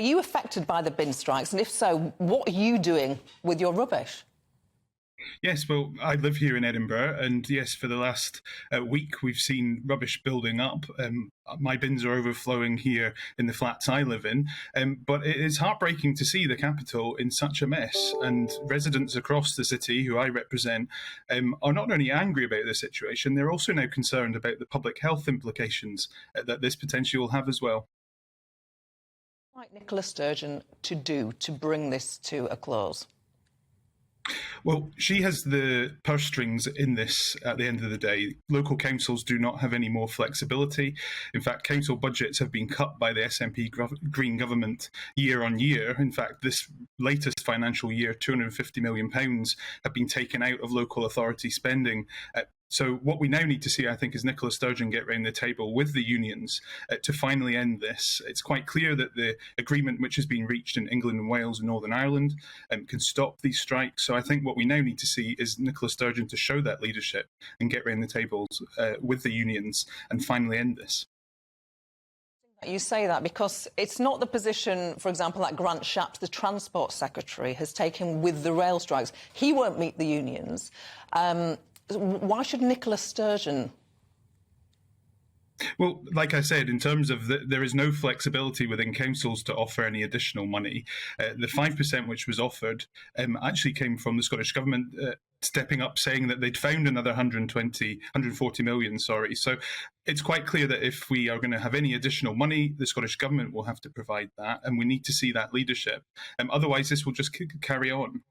Are you affected by the bin strikes? And if so, what are you doing with your rubbish? Yes, well, I live here in Edinburgh, and yes, for the last week we've seen rubbish building up. My bins are overflowing here in the flats I live in, but it is heartbreaking to see the capital in such a mess. And residents across the city, who I represent, are not only angry about the situation, they're also now concerned about the public health implications that this potentially will have as well. Like Nicola Sturgeon to bring this to a close? Well, she has the purse strings in this at the end of the day. Local councils do not have any more flexibility. In fact, council budgets have been cut by the SNP Green government year on year. In fact, this latest financial year, £250 million have been taken out of local authority spending. So what we now need to see, I think, is Nicola Sturgeon get round the table with the unions to finally end this. It's quite clear that the agreement which has been reached in England and Wales and Northern Ireland can stop these strikes. So I think what we now need to see is Nicola Sturgeon to show that leadership and get round the tables with the unions and finally end this. You say that because it's not the position, for example, that Grant Shapps, the Transport Secretary, has taken with the rail strikes. He won't meet the unions. Why should Nicola Sturgeon? Well, like I said, in terms of there is no flexibility within councils to offer any additional money. The 5% which was offered actually came from the Scottish Government stepping up, saying that they'd found another 140 million, sorry. So it's quite clear that if we are going to have any additional money, the Scottish Government will have to provide that, and we need to see that leadership. Otherwise, this will just carry on.